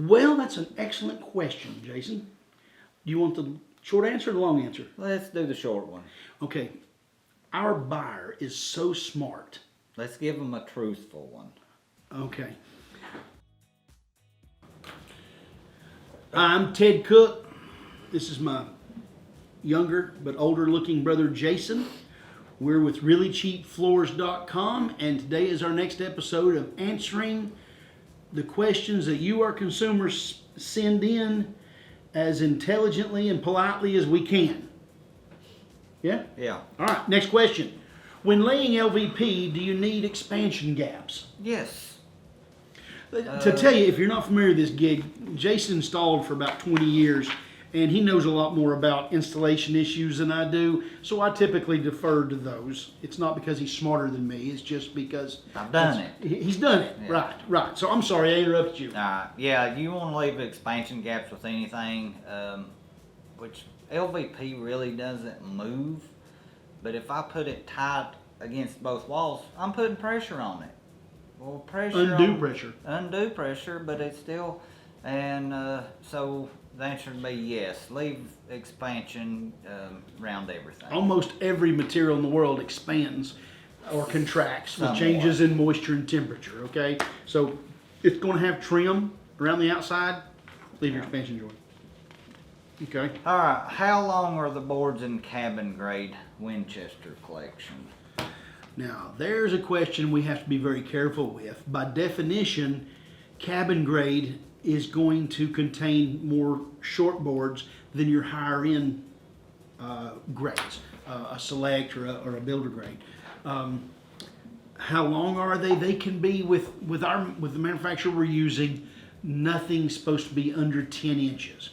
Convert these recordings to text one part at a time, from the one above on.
Well, that's an excellent question, Jason. Do you want the short answer or the long answer? Let's do the short one. Okay. Our buyer is so smart. Let's give them a truthful one. Okay. I'm Ted Cook. This is my younger but older looking brother Jason. We're with reallycheapfloors.com, and today is our next episode of answering the questions that you, our consumers, send in as intelligently and politely as we can. Yeah? Yeah. All right, next question. When laying LVP, do you need expansion gaps? Yes. To tell you, if you're not familiar with this gig, Jason installed for about 20 years, and he knows a lot more about installation issues than I do, so I typically defer to those. It's not because he's smarter than me, it's just because I've done it. He's done it. Yeah. Right. So I'm sorry I interrupted you. Yeah, you want to leave expansion gaps with anything, which LVP really doesn't move, but if I put it tight against both walls, I'm putting pressure on it. Well, undue pressure, but it's still, and so the answer would be yes. Leave expansion around everything. Almost every material in the world expands or contracts with Somewhat. changes in moisture and temperature, okay? So it's going to have trim around the outside. Leave your expansion joint. Okay. All right, how long are the boards in cabin grade Winchester collection? Now, there's a question we have to be very careful with. By definition, cabin grade is going to contain more short boards than your higher end grades, a select or a builder grade. How long are they? They can be with the manufacturer we're using. Nothing's supposed to be under 10 inches.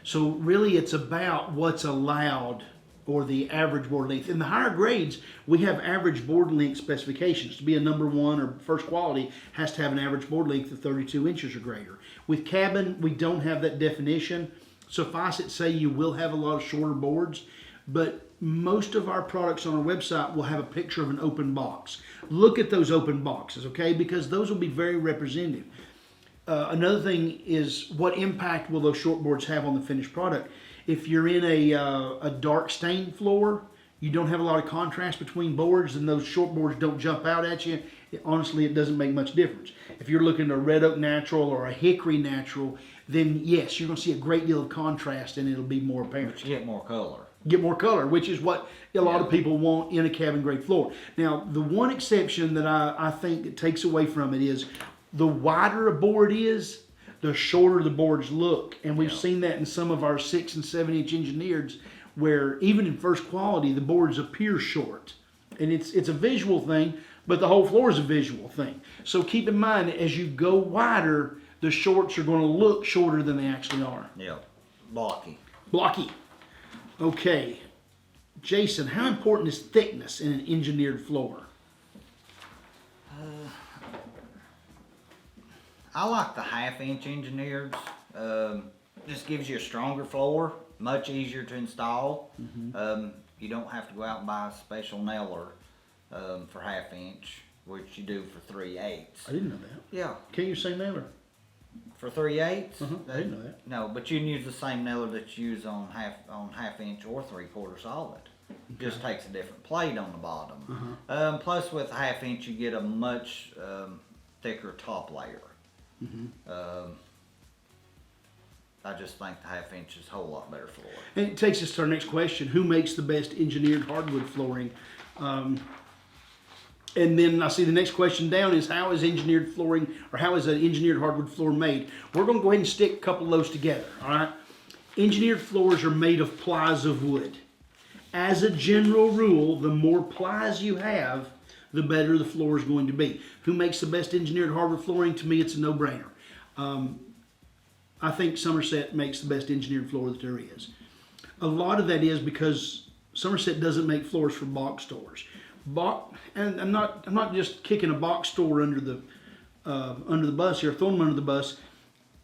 So really, it's about what's allowed or the average board length. In the higher grades, we have average board length specifications. To be a number one or first quality, has to have an average board length of 32 inches or greater. With cabin, we don't have that definition. Suffice it to say, you will have a lot of shorter boards, but most of our products on our website will have a picture of an open box. Look at those open boxes, okay? Because those will be very representative. Another thing is, what impact will those short boards have on the finished product? If you're in a dark stained floor, you don't have a lot of contrast between boards, and those short boards don't jump out at you. Honestly, it doesn't make much difference. If you're looking at a red oak natural or a hickory natural, then yes, you're going to see a great deal of contrast, and it'll be more apparent. But you get more color. Get more color, which is what a lot of people want in a cabin grade floor. Now, the one exception that I think that takes away from it is the wider a board is, the shorter the boards look. And we've seen that in some of our 6 and 7 inch engineereds, where even in first quality, the boards appear short. And it's a visual thing, but the whole floor is a visual thing. So keep in mind, as you go wider, the shorts are going to look shorter than they actually are. Yeah, blocky. Okay, Jason, how important is thickness in an engineered floor? I like the half-inch engineers. Just gives you a stronger floor, much easier to install. You don't have to go out and buy a special nailer for half-inch, which you do for 3/8. I didn't know that. Yeah, Can't you say nailer? for 3/8. I didn't know that. No, but you can use the same nailer that you use on half-inch or 3/4 solid. Just takes a different plate on the bottom. Plus, with half-inch, you get a much thicker top layer. I just think the half-inch is a whole lot better floor. And it takes us to our next question. Who makes the best engineered hardwood flooring? And then I see the next question down is, how is engineered flooring, or how is an engineered hardwood floor made? We're going to go ahead and stick a couple of those together, all right? Engineered floors are made of plies of wood. As a general rule, the more plies you have, the better the floor is going to be. Who makes the best engineered hardwood flooring? To me, it's a no-brainer. I think Somerset makes the best engineered floor that there is. A lot of that is because Somerset doesn't make floors for box stores. And I'm not just kicking a box store under the bus here, throwing them under the bus,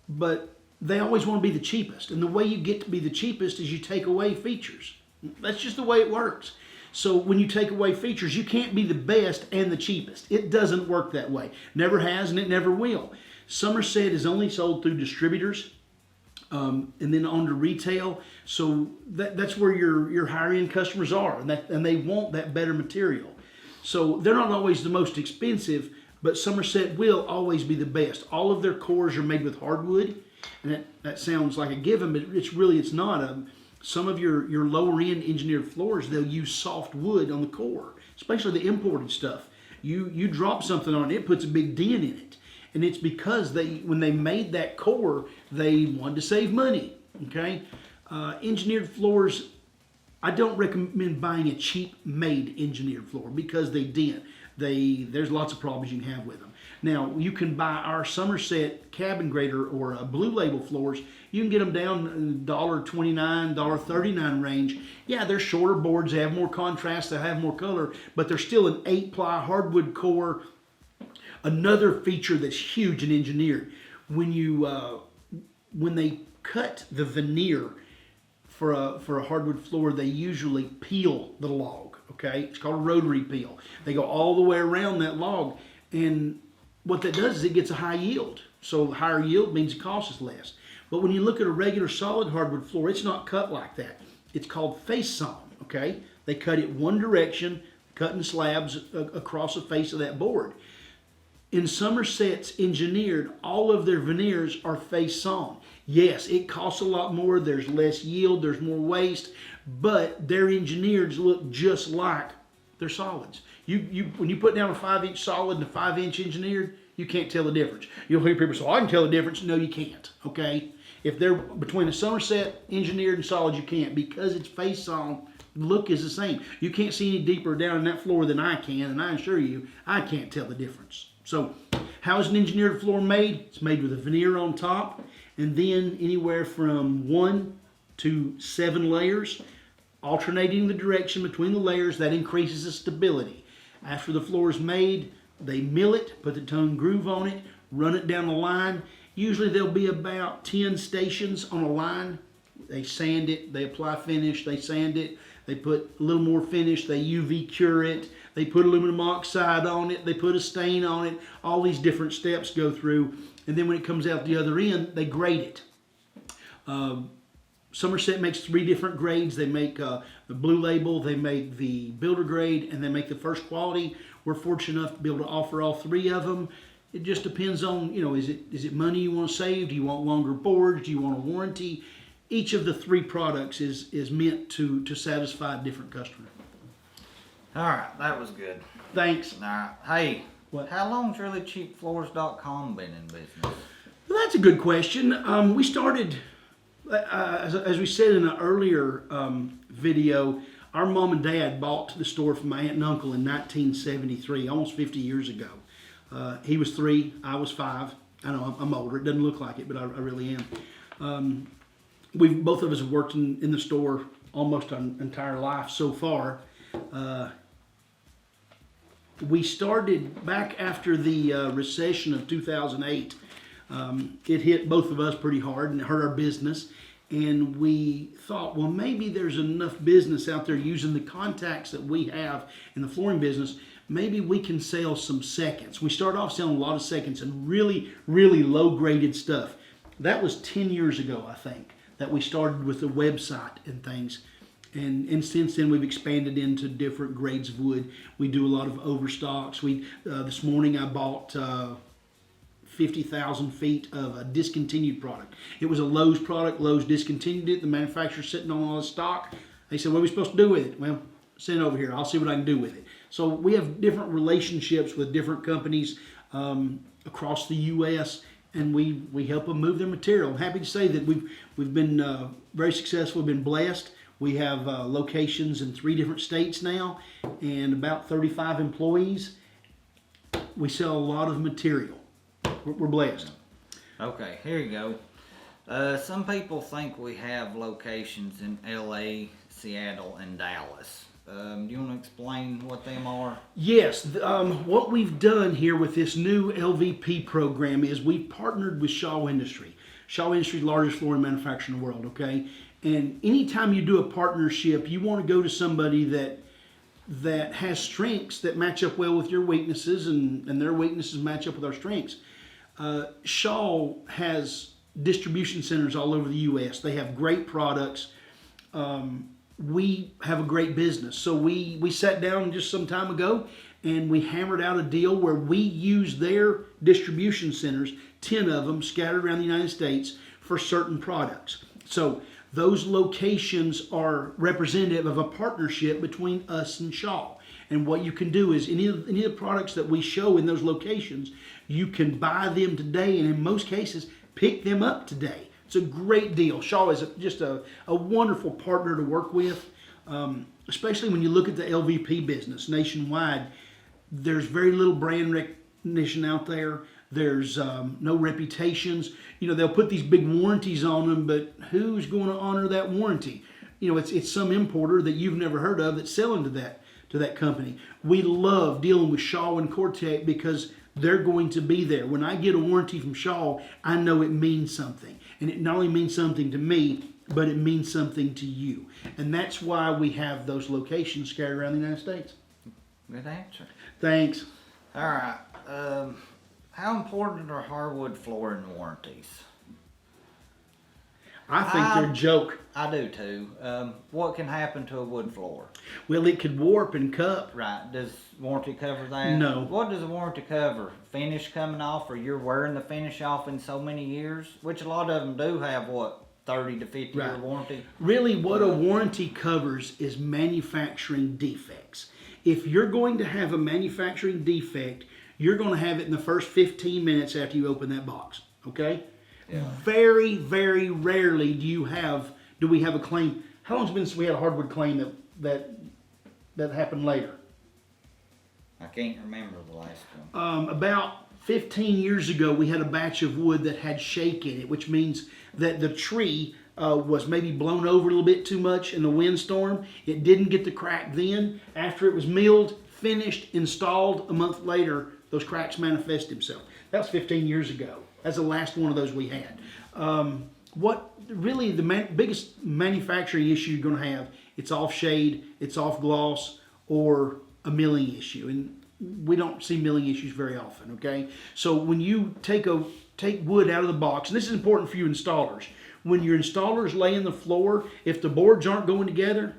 but they always want to be the cheapest. And the way you get to be the cheapest is you take away features. That's just the way it works. So when you take away features, you can't be the best and the cheapest. It doesn't work that way. Never has, and it never will. Somerset is only sold through distributors, and then on to retail. So that's where your higher end customers are, and they want that better material. So they're not always the most expensive, but Somerset will always be the best. All of their cores are made with hardwood, and that sounds like a given, but it's not. Some of your lower end engineered floors, they'll use soft wood on the core, especially the imported stuff. You drop something on it, it puts a big dent in it. And it's because when they made that core, they wanted to save money. Okay, engineered floors, I don't recommend buying a cheap made engineered floor because they dent. There's lots of problems you can have with them. Now you can buy our Somerset cabin grader or Blue Label floors. You can get them down $1.29, $1.39 range. Yeah, they're shorter boards. They have more contrast. They have more color, but they're still an 8-ply hardwood core. Another feature that's huge and engineered, when they cut the veneer for a hardwood floor, they usually peel the log. Okay, it's called a rotary peel. They go all the way around that log, and what that does is it gets a high yield. So higher yield means it costs less. But when you look at a regular solid hardwood floor, it's not cut like that. It's called face sawn. Okay, they cut it one direction, cutting slabs across the face of that board. In Somerset's engineered, all of their veneers are face sawn. Yes, it costs a lot more. There's less yield. There's more waste. But their engineers look just like their solids. When you put down a 5-inch solid and a 5-inch engineered, you can't tell the difference. You'll hear people say, "Oh, I can tell the difference." No, you can't. Okay, if they're between a Somerset engineered and solid, you can't, because it's face sawn. Look is the same. You can't see any deeper down in that floor than I can, and I assure you, I can't tell the difference. So, how is an engineered floor made? It's made with a veneer on top, and then anywhere from 1 to 7 layers, alternating the direction between the layers. That increases the stability. After the floor is made, they mill it, put the tongue groove on it, run it down the line. Usually there'll be about 10 stations on a line. They sand it, they apply finish, they sand it, they put a little more finish, they UV cure it, they put aluminum oxide on it, they put a stain on it. All these different steps go through, and then when it comes out the other end, they grade it. Somerset makes 3 different grades. They make the Blue Label, they make the Builder grade, and they make the First Quality. We're fortunate enough to be able to offer all 3 of them. It just depends on, is it money you want to save? Do you want longer boards? Do you want a warranty? Each of the 3 products is meant to satisfy a different customer. All right, that was good. Thanks. All right, hey, What? How long's reallycheapfloors.com been in business? Well, that's a good question. We started, as we said in an earlier video, our mom and dad bought the store from my aunt and uncle in 1973, almost 50 years ago. He was 3, I was 5. I know I'm older. It doesn't look like it, but I really am. Both of us have worked in the store almost our entire life so far. We started back after the recession of 2008. It hit both of us pretty hard and it hurt our business. And we thought, well, maybe there's enough business out there using the contacts that we have in the flooring business. Maybe we can sell some seconds. We started off selling a lot of seconds and really, really low graded stuff. That was 10 years ago, I think, that we started with the website and things. And since then, we've expanded into different grades of wood. We do a lot of overstocks. This morning I bought 50,000 feet of a discontinued product. It was a Lowe's product. Lowe's discontinued it. The manufacturer's sitting on all the stock. They said, "What are we supposed to do with it?" Well, send it over here. I'll see what I can do with it. So we have different relationships with different companies across the U.S., and we help them move their material. I'm happy to say that we've been very successful. We've been blessed. We have locations in 3 different states now and about 35 employees. We sell a lot of material. We're blessed. Okay, here you go. Some people think we have locations in LA, Seattle, and Dallas. Do you want to explain what them are? Yes. What we've done here with this new LVP program is we've partnered with Shaw Industry. Shaw Industry, largest flooring manufacturer in the world, okay? And anytime you do a partnership, you want to go to somebody that has strengths that match up well with your weaknesses, and their weaknesses match up with our strengths. Shaw has distribution centers all over the U.S. They have great products. We have a great business. So we sat down just some time ago and we hammered out a deal where we use their distribution centers, 10 of them scattered around the United States, for certain products. So those locations are representative of a partnership between us and Shaw. And what you can do is any of the products that we show in those locations, you can buy them today, and in most cases, pick them up today. It's a great deal. Shaw is just a wonderful partner to work with, especially when you look at the LVP business nationwide. There's very little brand recognition out there. There's no reputations. You know, they'll put these big warranties on them, but who's going to honor that warranty? You know, it's some importer that you've never heard of that's selling to that company. We love dealing with Shaw and Cortec because they're going to be there. When I get a warranty from Shaw, I know it means something. And it not only means something to me, but it means something to you. And that's why we have those locations scattered around the United States. Good answer. Thanks. All right. How important are hardwood flooring warranties? I think they're a joke. I do too. What can happen to a wood floor? Well, it could warp and cup. Right. Does warranty cover that? No. What does a warranty cover? Finish coming off, or you're wearing the finish off in so many years? Which a lot of them do have, what, 30 to 50 year warranty? Really, what a warranty covers is manufacturing defects. If you're going to have a manufacturing defect, you're going to have it in the first 15 minutes after you open that box. Okay? Yeah. Very, very rarely do we have a claim. How long has it been since we had a hardwood claim that happened later? I can't remember the last one. About 15 years ago, we had a batch of wood that had shake in it, which means that the tree was maybe blown over a little bit too much in the windstorm. It didn't get the crack then. After it was milled, finished, installed, a month later, those cracks manifest themselves. That was 15 years ago. That's the last one of those we had. What really the biggest manufacturing issue you're going to have, it's off shade, it's off gloss, or a milling issue. And we don't see milling issues very often, okay? So when you take wood out of the box, and this is important for you installers, when your installers lay in the floor, if the boards aren't going together,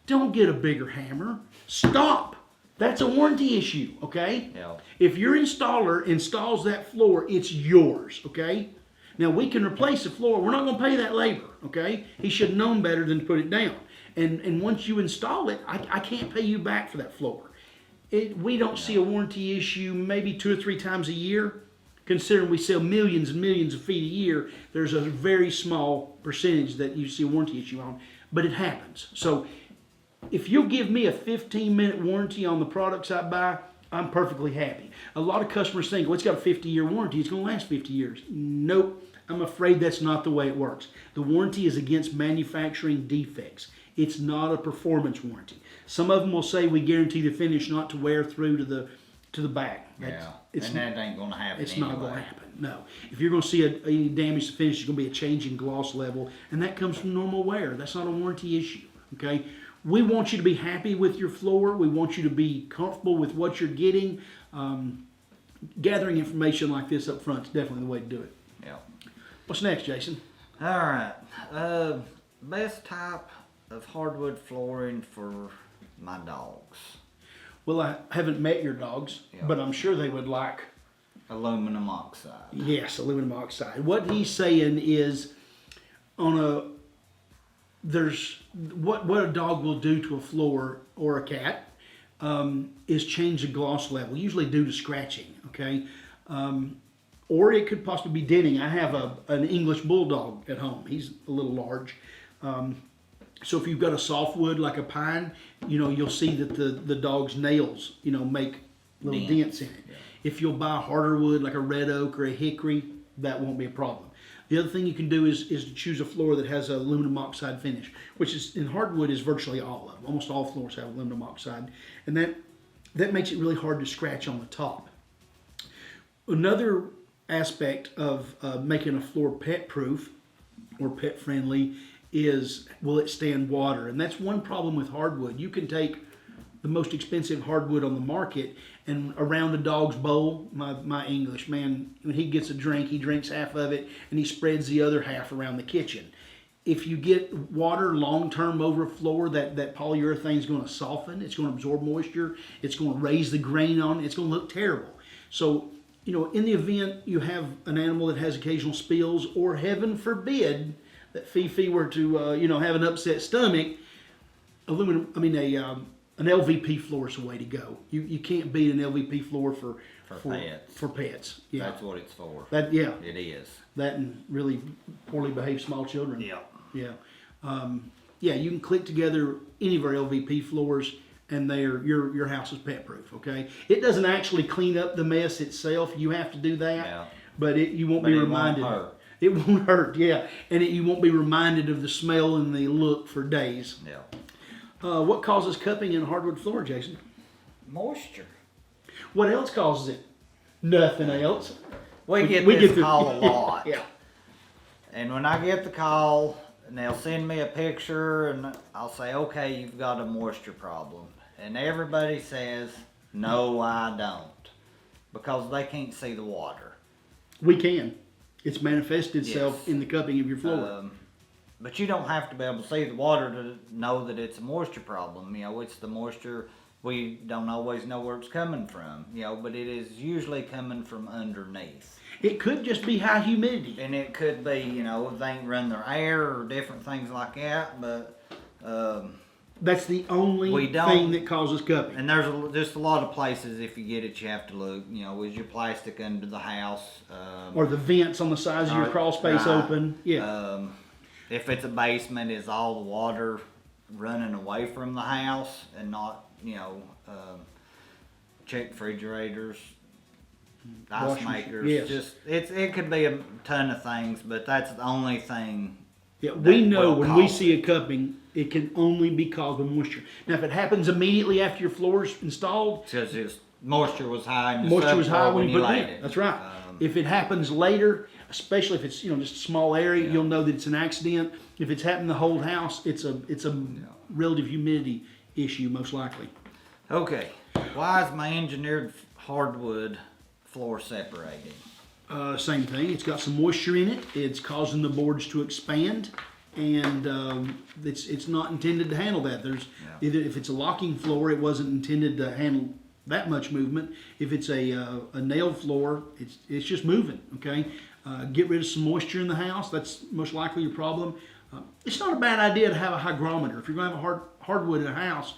don't get a bigger hammer. Stop. That's a warranty issue, okay? Yeah. If your installer installs that floor, it's yours, okay? Now, we can replace the floor. We're not going to pay that labor, okay? He should have known better than to put it down. And once you install it, I can't pay you back for that floor. We don't see a warranty issue maybe 2 or 3 times a year. Considering we sell millions and millions of feet a year, there's a very small percentage that you see a warranty issue on, but it happens. So if you'll give me a 15-minute warranty on the products I buy, I'm perfectly happy. A lot of customers think, well, it's got a 50-year warranty. It's going to last 50 years. Nope. I'm afraid that's not the way it works. The warranty is against manufacturing defects. It's not a performance warranty. Some of them will say we guarantee the finish not to wear through to the back. And that ain't going to happen. It's not going to happen. No. If you're going to see any damage to finish, it's going to be a change in gloss level, and that comes from normal wear. That's not a warranty issue. Okay. We want you to be happy with your floor. We want you to be comfortable with what you're getting. Gathering information like this up front is definitely the way to do it. Yeah. What's next, Jason? All right. Best type of hardwood flooring for my dogs. Well, I haven't met your dogs, but I'm sure they would like aluminum oxide. Yes, aluminum oxide. What he's saying is what a dog will do to a floor or a cat is change the gloss level, usually due to scratching, okay? Or it could possibly be denting. I have an English bulldog at home. He's a little large. So if you've got a softwood like a pine, you'll see that the dog's nails, make little dents in it. Yeah. If you'll buy a harder wood like a red oak or a hickory, that won't be a problem. The other thing you can do is to choose a floor that has a aluminum oxide finish, which is in hardwood is virtually all of them. Almost all floors have aluminum oxide, and that makes it really hard to scratch on the top. Another aspect of making a floor pet proof or pet friendly is, will it stand water? And that's one problem with hardwood. You can take the most expensive hardwood on the market. And around the dog's bowl, my English man, when he gets a drink, he drinks half of it and he spreads the other half around the kitchen. If you get water long-term over a floor, that polyurethane is going to soften. It's going to absorb moisture. It's going to raise the grain on it. It's going to look terrible. So, in the event you have an animal that has occasional spills, or heaven forbid that Fifi were to, have an upset stomach, an LVP floor is the way to go. You can't beat an LVP floor for pets. For pets, yeah. That's what it's for. It is. That and really poorly behaved small children. Yeah. Yeah. You can click together any of our LVP floors, and your house is pet proof. Okay. It doesn't actually clean up the mess itself. You have to do that. Yeah. But you won't be reminded. It won't hurt. Yeah, and you won't be reminded of the smell and the look for days. Yeah. What causes cupping in hardwood floor, Jason? Moisture. What else causes it? Nothing else. We get this call a lot. Yeah. And when I get the call, and they'll send me a picture, and I'll say, okay, you've got a moisture problem. And everybody says, no, I don't. Because they can't see the water. We can. It's manifested itself in the cupping of your floor. But you don't have to be able to see the water to know that it's a moisture problem. It's the moisture. We don't always know where it's coming from, but it is usually coming from underneath. It could just be high humidity. And it could be, if they ain't run their air or different things like that, but... that's the only thing that causes cupping. And there's just a lot of places, if you get it, you have to look, is your plastic under the house? Or the vents on the sides of your crawl space open. Yeah. If it's a basement, is all the water running away from the house and not, check refrigerators, ice makers. Yes. It could be a ton of things, but that's the only thing. Yeah, we know when we see a cupping, it can only be caused by moisture. Now, if it happens immediately after your floor's installed, because moisture was high. Moisture was high when you put it in. That's right. If it happens later, especially if it's just a small area, you'll know that it's an accident. If it's happened the whole house, it's a relative humidity issue most likely. Okay, why is my engineered hardwood floor separating? Same thing. It's got some moisture in it. It's causing the boards to expand, and it's not intended to handle that. Either if it's a locking floor, it wasn't intended to handle that much movement. If it's a nailed floor, it's just moving. Okay, get rid of some moisture in the house. That's most likely your problem. It's not a bad idea to have a hygrometer. If you're going to have a hardwood in a house,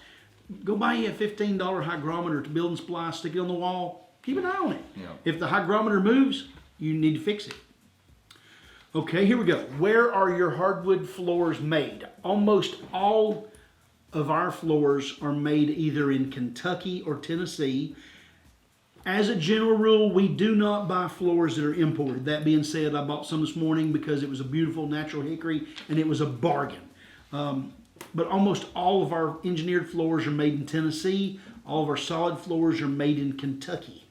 go buy you a $15 hygrometer to build and supply. Stick it on the wall. Keep an eye on it. Yeah. If the hygrometer moves, you need to fix it. Okay, here we go. Where are your hardwood floors made? Almost all of our floors are made either in Kentucky or Tennessee. As a general rule, we do not buy floors that are imported. That being said, I bought some this morning because it was a beautiful natural hickory and it was a bargain. But almost all of our engineered floors are made in Tennessee. All of our solid floors are made in Kentucky.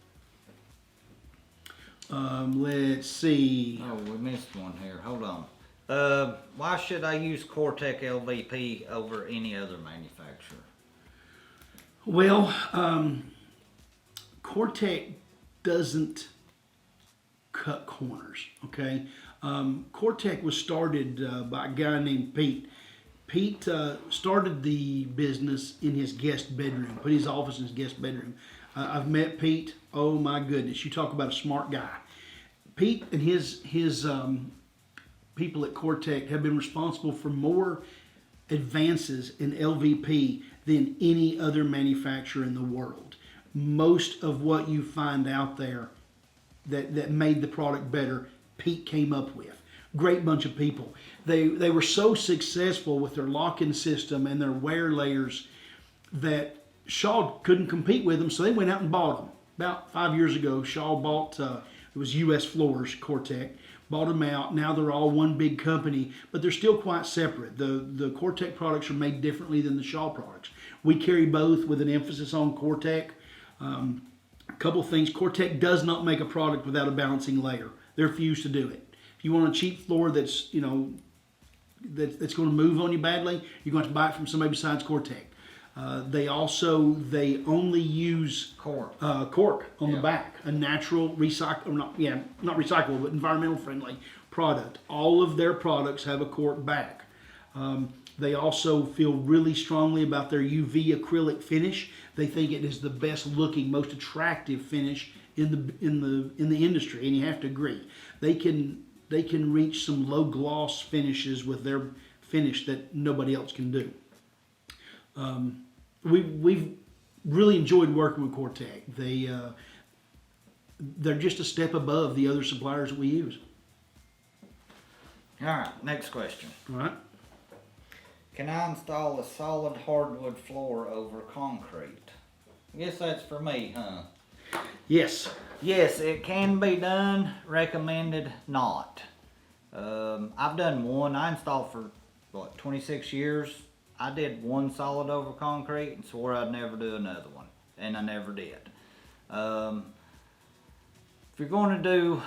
Let's see. Oh, we missed one here. Hold on. Why should I use Cortec LVP over any other manufacturer? Well, Cortec doesn't cut corners, okay? Cortec was started by a guy named Pete. Pete started the business in his guest bedroom, put his office in his guest bedroom. I've met Pete. Oh my goodness, you talk about a smart guy. Pete and his people at Cortec have been responsible for more advances in LVP than any other manufacturer in the world. Most of what you find out there that made the product better, Pete came up with. Great bunch of people. They were so successful with their locking system and their wear layers that Shaw couldn't compete with them, so they went out and bought them. About 5 years ago, Shaw bought, it was U.S. Floors, Cortec, bought them out. Now they're all one big company, but they're still quite separate. The Cortec products are made differently than the Shaw products. We carry both with an emphasis on Cortec. A couple things. Cortec does not make a product without a balancing layer. They refuse to do it. If you want a cheap floor that's going to move on you badly, you're going to have to buy it from somebody besides Cortec. They only use Cork. cork on the Yeah. back, a natural not recyclable, but environmental friendly product. All of their products have a cork back. They also feel really strongly about their UV acrylic finish. They think it is the best looking, most attractive finish in the industry, and you have to agree. They can reach some low gloss finishes with their finish that nobody else can do. We've really enjoyed working with Cortec. They're just a step above the other suppliers that we use. All right, next question. All right. Can I install a solid hardwood floor over concrete? I guess that's for me, huh? Yes. Yes, it can be done. Recommended not. I've done one. I installed for 26 years. I did one solid over concrete and swore I'd never do another one, and I never did. If you're going to do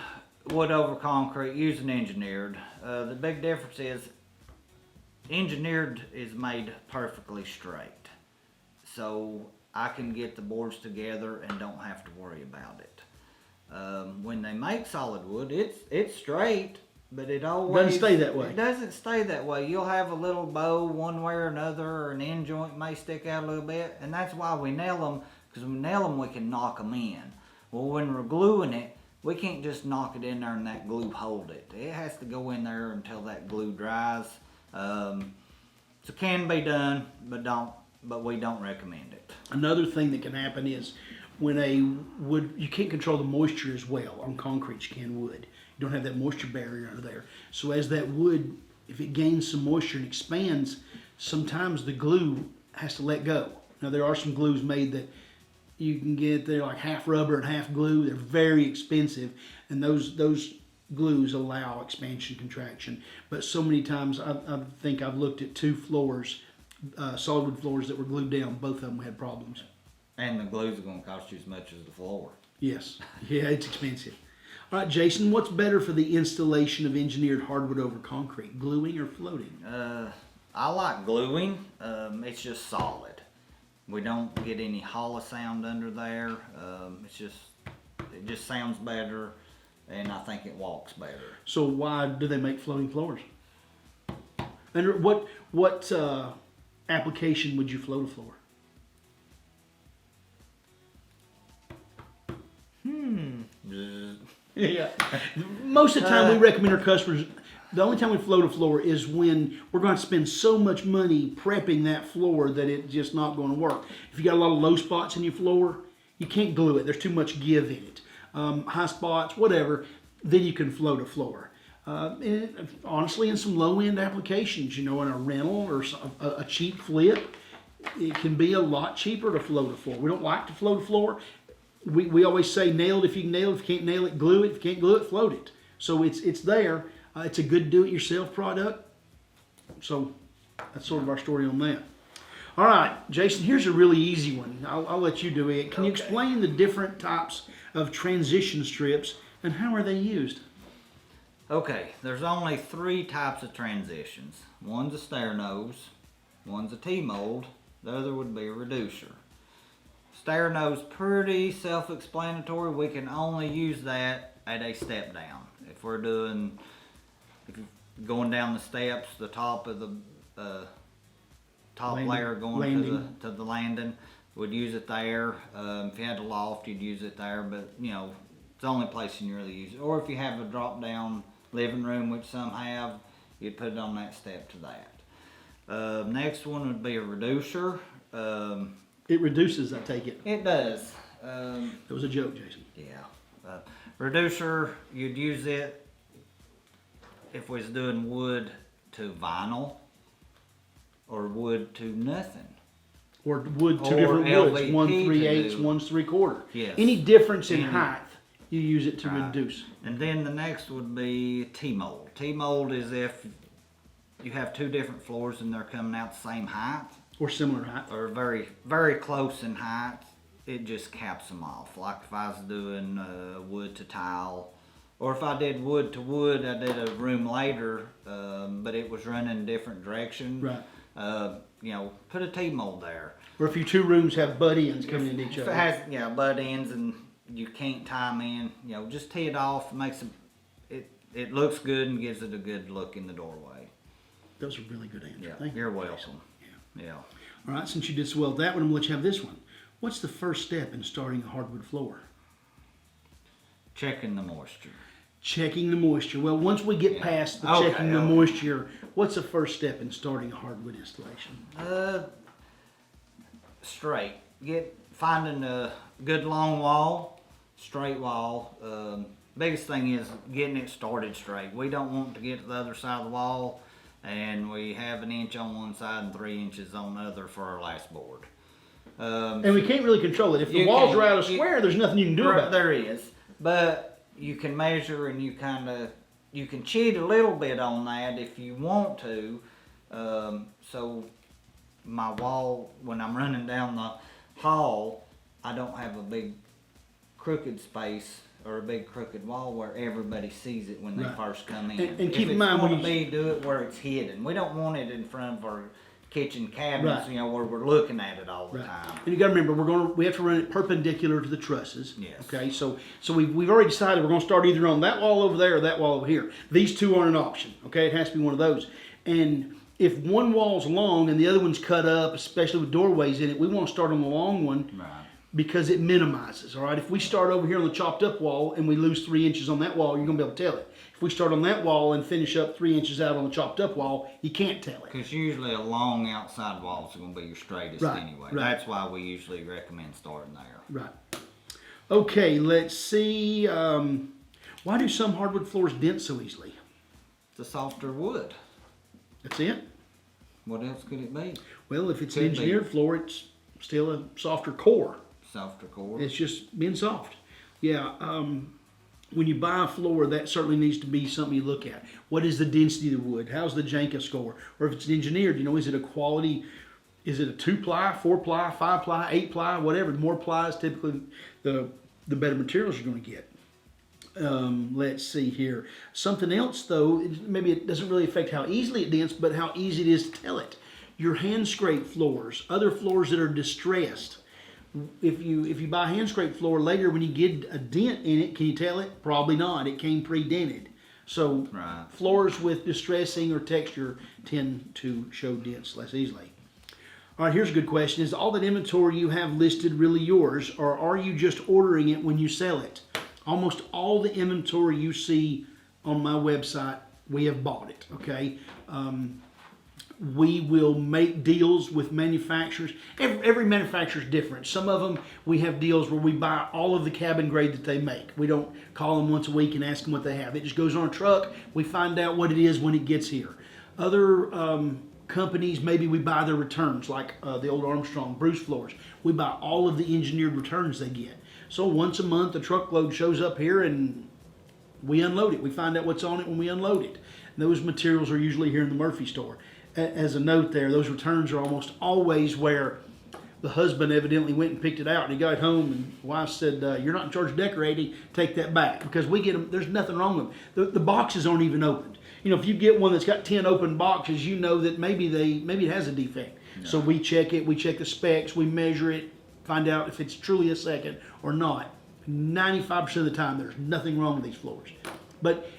wood over concrete, use an engineered. The big difference is engineered is made perfectly straight, so I can get the boards together and don't have to worry about it. When they make solid wood, it's straight, but it always Doesn't stay that way. It doesn't stay that way. You'll have a little bow one way or another, or an end joint may stick out a little bit, and that's why we nail them. Because when we nail them, we can knock them in. Well, when we're gluing it, we can't just knock it in there and that glue hold it. It has to go in there until that glue dries. So it can be done, but we don't recommend it. Another thing that can happen is when a wood, you can't control the moisture as well on concrete you can wood. You don't have that moisture barrier under there. So as that wood, if it gains some moisture and expands, sometimes the glue has to let go. Now there are some glues made that you can get, they're like half rubber and half glue. They're very expensive, and those glues allow expansion, contraction. But so many times I think I've looked at 2 floors, solid wood floors that were glued down. Both of them had problems. And the glues are going to cost you as much as the floor. Yes, yeah, it's expensive. All right, Jason, what's better for the installation of engineered hardwood over concrete, gluing or floating? I like gluing. It's just solid. We don't get any hollow sound under there. It just sounds better, and I think it walks better. So why do they make floating floors? And what application would you float a floor? Yeah. Most of the time we recommend our customers, the only time we float a floor is when we're going to spend so much money prepping that floor that it's just not going to work. If you got a lot of low spots in your floor, you can't glue it. There's too much give in it. High spots, whatever, then you can float a floor. And honestly, in some low-end applications, in a rental or a cheap flip, it can be a lot cheaper to float a floor. We don't like to float a floor. We always say nail it if you can nail it. If you can't nail it, glue it. If you can't glue it, float it. So it's there. It's a good do-it-yourself product. So that's sort of our story on that. All right, Jason, here's a really easy one. I'll let you do it. Can you explain the different types of transition strips and how are they used? Okay, there's only 3 types of transitions. One's a stair nose, one's a T-mold, the other would be a reducer. Stair nose, pretty self-explanatory. We can only use that at a step down. If you're going down the steps, the top of the top layer going to the landing, would use it there. If you had a loft, you'd use it there, but it's the only place you can really use it. Or if you have a drop down living room, which some have, you'd put it on that step to that. Next one would be a reducer. It reduces, I take it. It does. That was a joke, Jason. Yeah. Reducer, you'd use it if we was doing wood to vinyl or wood to nothing. Or wood, 2 different woods. LVP 1 3/8, 1 3/4. Yes. Any difference in height, you use it to reduce. And then the next would be T-mold. T-mold is if you have 2 different floors and they're coming out the same height. Or similar height. Or very, very close in height. It just caps them off. Like if I was doing wood to tile, or if I did wood to wood, I did a room later, but it was running a different direction. Right. You know, put a T-mold there. Or if your two rooms have butt ends coming into each If other. it has, butt ends and you can't tie them in, just tee it off. It looks good and gives it a good look in the doorway. Those are really good answers. Yeah, Thank you're you. welcome. Yeah. All right, since you did so well with that one, I'm going to let you have this one. What's the first step in starting a hardwood floor? Checking the moisture. Checking the moisture. Well, once we get past the checking the moisture, what's the first step in starting a hardwood installation? Straight. Finding a good long wall, straight wall. Biggest thing is getting it started straight. We don't want to get to the other side of the wall and we have 1 inch on one side and 3 inches on the other for our last board. And we can't really control it. If the walls are out of square, there's nothing you can do about it. There is, but you can measure and you can cheat a little bit on that if you want to. So my wall, when I'm running down the hall, I don't have a big crooked space or a big crooked wall where everybody sees it when they first come in. And keep in mind, when you do it where it's hidden. We don't want it in front of our kitchen cabinets, where we're looking at it all the time. And you got to remember, we have to run it perpendicular to the trusses. Yes. Okay, so we've already decided we're going to start either on that wall over there or that wall over here. These two aren't an option. Okay, it has to be one of those. And if one wall's long and the other one's cut up, especially with doorways in it, we want to start on the long one. Right. Because it minimizes, all right? If we start over here on the chopped up wall and we lose 3 inches on that wall, you're gonna be able to tell it. If we start on that wall and finish up 3 inches out on the chopped up wall, you can't tell it. Because usually a long outside wall is gonna be your straightest anyway. Right. That's why we usually recommend starting there. Right. Okay, let's see. Why do some hardwood floors dent so easily? It's a softer wood. That's it? What else could it be? Well, if it's an engineered floor, it's still a softer core. Softer core. It's just being soft. Yeah. When you buy a floor, that certainly needs to be something you look at. What is the density of the wood? How's the Janka score? Or if it's engineered, is it a quality? Is it a 2-ply, 4-ply, 5-ply, 8-ply, whatever? The more plies, typically, the better materials you're going to get. Let's see here. Something else, though, maybe it doesn't really affect how easily it dents, but how easy it is to tell it. Your hand scrape floors, other floors that are distressed. If you buy a hand scrape floor later, when you get a dent in it, can you tell it? Probably not. It came pre-dented. So floors with distressing or texture tend to show dents less easily. All right, here's a good question. Is all that inventory you have listed really yours, or are you just ordering it when you sell it? Almost all the inventory you see on my website, we have bought it, okay? We will make deals with manufacturers. Every manufacturer is different. Some of them, we have deals where we buy all of the cabin grade that they make. We don't call them once a week and ask them what they have. It just goes on a truck. We find out what it is when it gets here. Other companies, maybe we buy their returns, like the old Armstrong Bruce floors. We buy all of the engineered returns they get. So once a month, a truckload shows up here and we unload it. We find out what's on it when we unload it. And those materials are usually here in the Murphy store. As a note there, those returns are almost always where the husband evidently went and picked it out and he got home and the wife said, you're not in charge of decorating, take that back. Because we get them, there's nothing wrong with them. The boxes aren't even opened. If you get one that's got 10 open boxes, you know that maybe it has a defect. No. So we check it, we check the specs, we measure it, find out if it's truly a second or not. 95% of the time, there's nothing wrong with these floors. But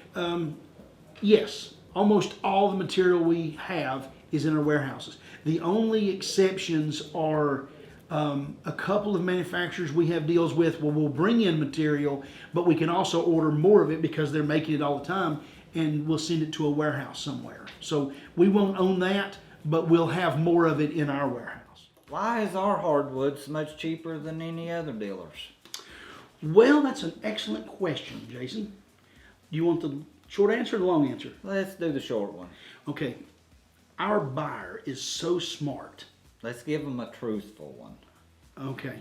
yes, almost all the material we have is in our warehouses. The only exceptions are a couple of manufacturers we have deals with where we'll bring in material, but we can also order more of it because they're making it all the time, and we'll send it to a warehouse somewhere. So we won't own that, but we'll have more of it in our warehouse. Why is our hardwood so much cheaper than any other dealers? Well, that's an excellent question, Jason. Do you want the short answer or the long answer? Let's do the short one. Okay. Our buyer is so smart. Let's give them a truthful one. Okay.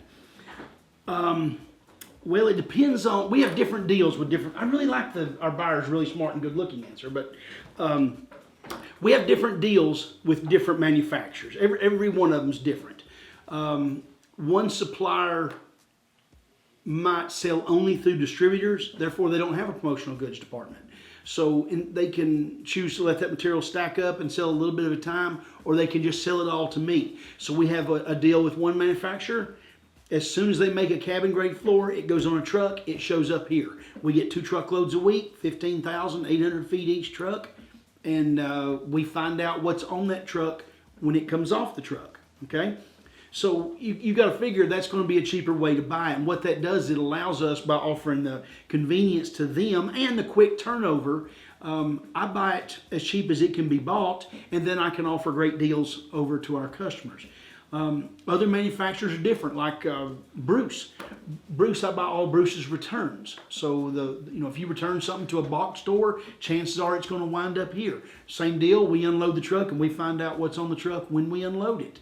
Well, it depends on, we have different deals with different, I really like our buyer's really smart and good looking answer, but we have different deals with different manufacturers. Every one of them is different. One supplier might sell only through distributors, therefore they don't have a promotional goods department. So they can choose to let that material stack up and sell a little bit at a time, or they can just sell it all to me. So we have a deal with one manufacturer. As soon as they make a cabin grade floor, it goes on a truck, it shows up here. We get 2 truckloads a week, 15,800 feet each truck, and we find out what's on that truck when it comes off the truck, okay? So you got to figure that's going to be a cheaper way to buy it. And what that does, it allows us, by offering the convenience to them and the quick turnover, I buy it as cheap as it can be bought, and then I can offer great deals over to our customers. Other manufacturers are different, like Bruce. Bruce, I buy all Bruce's returns. So if you return something to a box store, chances are it's going to wind up here. Same deal. We unload the truck and we find out what's on the truck when we unload it.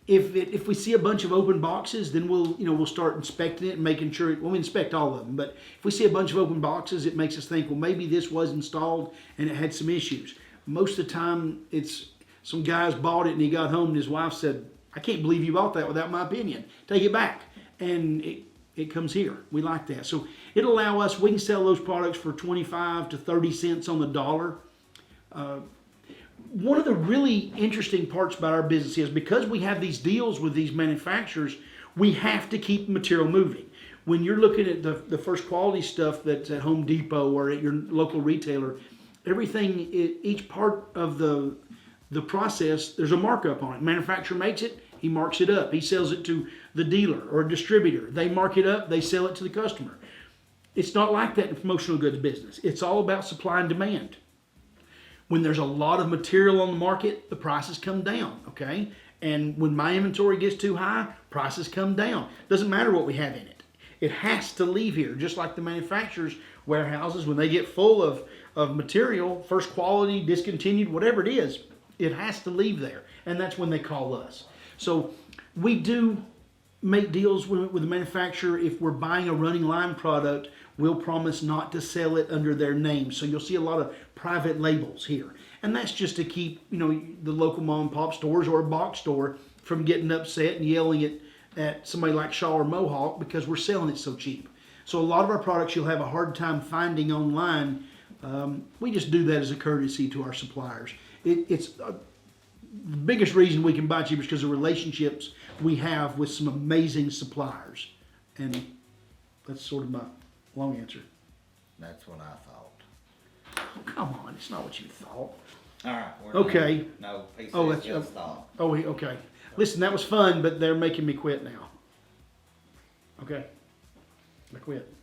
If we see a bunch of open boxes, then we'll start inspecting it and making sure. We inspect all of them, but if we see a bunch of open boxes, it makes us think, well, maybe this was installed and it had some issues. Most of the time, it's some guys bought it and he got home and his wife said, "I can't believe you bought that without my opinion. Take it back." And it comes here. We like that. So it'll allow us, we can sell those products for 25 to 30 cents on the dollar. One of the really interesting parts about our business is because we have these deals with these manufacturers, we have to keep material moving. When you're looking at the first quality stuff that's at Home Depot or at your local retailer, everything, each part of the process, there's a markup on it. Manufacturer makes it, he marks it up. He sells it to the dealer or distributor. They mark it up, they sell it to the customer. It's not like that in promotional goods business. It's all about supply and demand. When there's a lot of material on the market, the prices come down, okay? And when my inventory gets too high, prices come down. Doesn't matter what we have in it. It has to leave here, just like the manufacturers' warehouses, when they get full of material, first quality, discontinued, whatever it is, it has to leave there. And that's when they call us. So we do make deals with the manufacturer. If we're buying a running line product, we'll promise not to sell it under their name. So you'll see a lot of private labels here. And that's just to keep, the local mom and pop stores or a box store from getting upset and yelling at somebody like Shaw or Mohawk because we're selling it so cheap. So a lot of our products you'll have a hard time finding online. We just do that as a courtesy to our suppliers. It's the biggest reason we can buy cheap is because of relationships we have with some amazing suppliers. And that's sort of my long answer. That's what I thought. Oh, come on, it's not what you thought. All right. Okay. Done. No, he said Oh, that's just thought. Oh, okay. Listen, that was fun, but they're making me quit now. Okay, I quit.